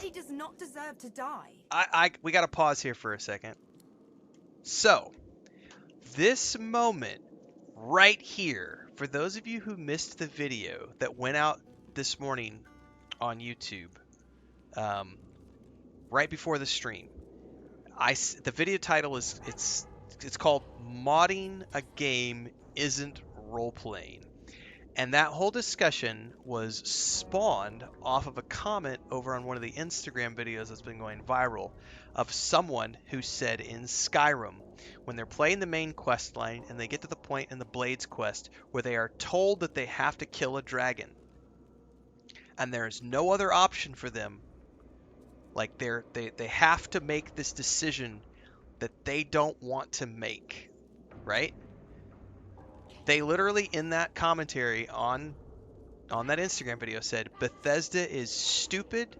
Birdie does not deserve to die. We got to pause here for a second. So, this moment right here, for those of you who missed the video that went out this morning on YouTube, right before the stream, the video title is it's called "Modding a Game Isn't Role-Playing." And that whole discussion was spawned off of a comment over on one of the Instagram videos that's been going viral of someone who said in Skyrim, when they're playing the main quest line and they get to the point in the Blades quest where they are told that they have to kill a dragon, and there is no other option for them, like they have to make this decision that they don't want to make, right? They literally, in that commentary on that Instagram video, said Bethesda is stupid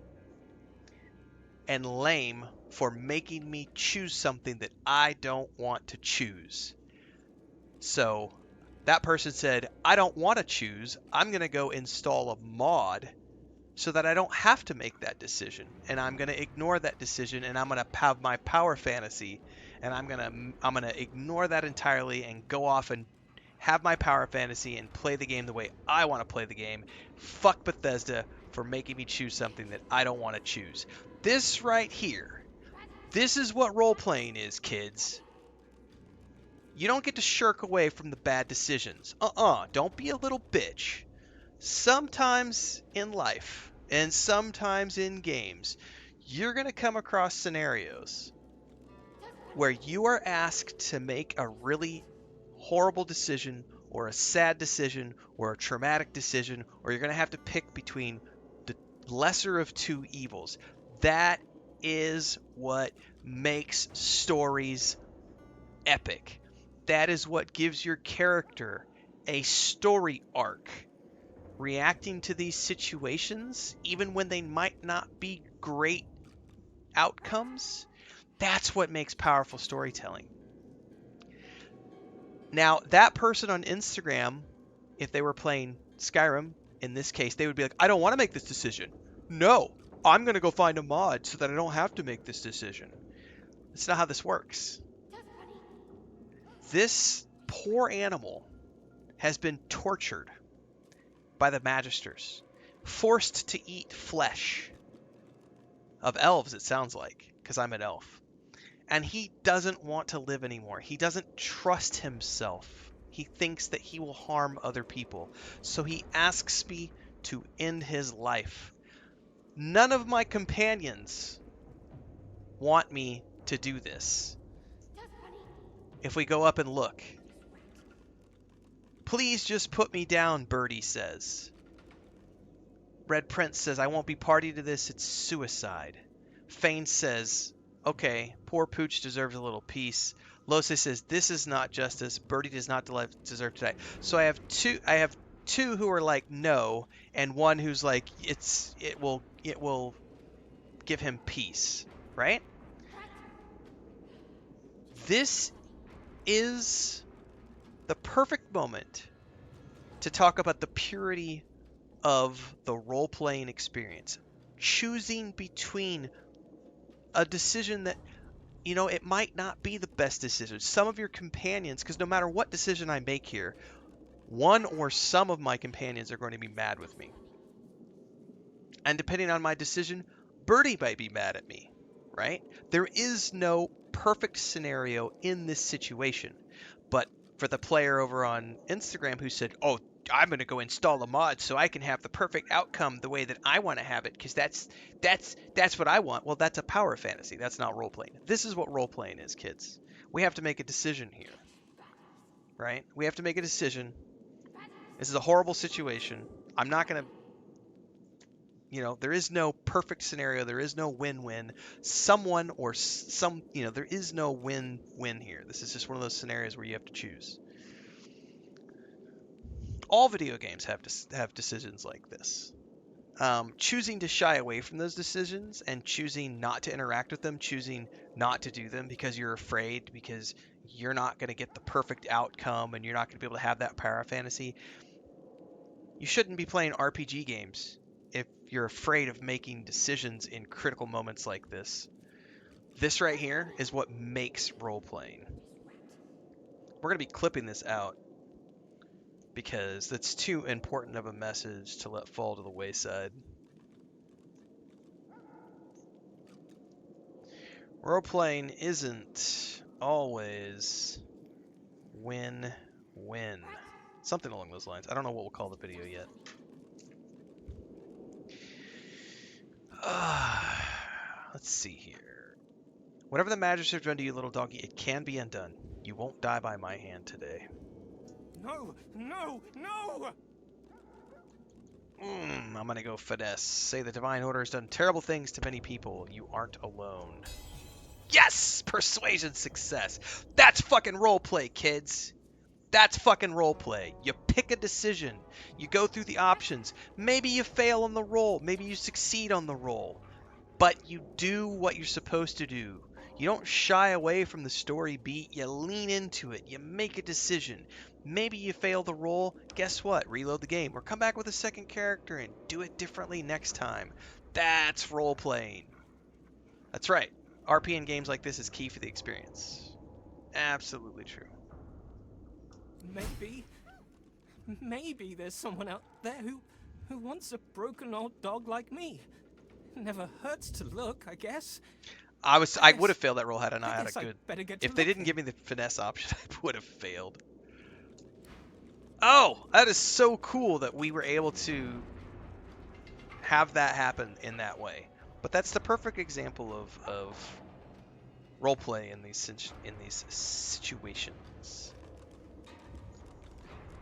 and lame for making me choose something that I don't want to choose. So that person said, I don't want to choose. I'm going to go install a mod so that I don't have to make that decision. And I'm going to ignore that decision, and I'm going to have my power fantasy, and I'm going to ignore that entirely and go off and have my power fantasy and play the game the way I want to play the game. Fuck Bethesda for making me choose something that I don't want to choose. This right here, this is what role-playing is, kids. You don't get to shirk away from the bad decisions. Don't be a little bitch. Sometimes in life, and sometimes in games, you're going to come across scenarios where you are asked to make a really horrible decision, or a sad decision, or a traumatic decision, or you're going to have to pick between the lesser of two evils. That is what makes stories epic. That is what gives your character a story arc. Reacting to these situations, even when they might not be great outcomes, that's what makes powerful storytelling. Now, that person on Instagram, if they were playing Skyrim, in this case, they would be like, I don't want to make this decision. No, I'm going to go find a mod so that I don't have to make this decision. That's not how this works. This poor animal has been tortured by the Magisters, forced to eat flesh of elves, it sounds like, because I'm an elf. And he doesn't want to live anymore. He doesn't trust himself. He thinks that he will harm other people. So he asks me to end his life. None of my companions want me to do this. If we go up and look. Please just put me down, Birdie says. Red Prince says, I won't be party to this. It's suicide. Fane says, okay, poor Pooch deserves a little peace. Lose says, this is not justice. Birdie does not deserve to die. So I have two who are like no, and one who's like it will give him peace, right? This is the perfect moment to talk about the purity of the role-playing experience. Choosing between a decision that, you know, it might not be the best decision. Some of your companions, because no matter what decision I make here, one or some of my companions are going to be mad with me. And depending on my decision, Birdie might be mad at me, right? There is no perfect scenario in this situation. But for the player over on Instagram who said, oh, I'm going to go install a mod so I can have the perfect outcome the way that I want to have it, because that's what I want. Well, that's a power fantasy. That's not role-playing. This is what role-playing is, kids. We have to make a decision here, right? We have to make a decision. This is a horrible situation. I'm not going to, you know, there is no perfect scenario. There is no win-win. Someone or some, you know, there is no win-win here. This is just one of those scenarios where you have to choose. All video games have decisions like this. Choosing to shy away from those decisions and choosing not to interact with them, choosing not to do them because you're afraid, because you're not going to get the perfect outcome and you're not going to be able to have that power fantasy. You shouldn't be playing RPG games if you're afraid of making decisions in critical moments like this. This right here is what makes role-playing. We're going to be clipping this out because that's too important of a message to let fall to the wayside. Role-playing isn't always win-win. Something along those lines. I don't know what we'll call the video yet. Let's see here. Whatever the magistrate has done to you, little doggy, it can be undone. You won't die by my hand today. No, no, no! I'm gonna go finesse. Say the Divine Order has done terrible things to many people. You aren't alone. Yes! Persuasion success. That's fucking roleplay, kids. That's fucking roleplay. You pick a decision. You go through the options. Maybe you fail on the roll. Maybe you succeed on the roll. But you do what you're supposed to do. You don't shy away from the story beat. You lean into it. You make a decision. Maybe you fail the roll. Guess what? Reload the game. Or come back with a second character and do it differently next time. That's role-playing. That's right. RP in games like this is key for the experience. Absolutely true. Maybe there's someone out there who wants a broken old dog like me. Never hurts to look, I guess. I would have failed that roll had I not had a I good. better get If to they didn't give me the finesse option, I would have failed. Oh, that is so cool that we were able to have that happen in that way. But that's the perfect example of roleplay in these situations.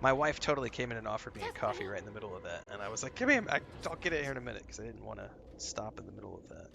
My wife totally came in and offered me a coffee right in the middle of that, and I was like, "Come here, I'll get it here in a minute," because I didn't want to stop in the middle of that.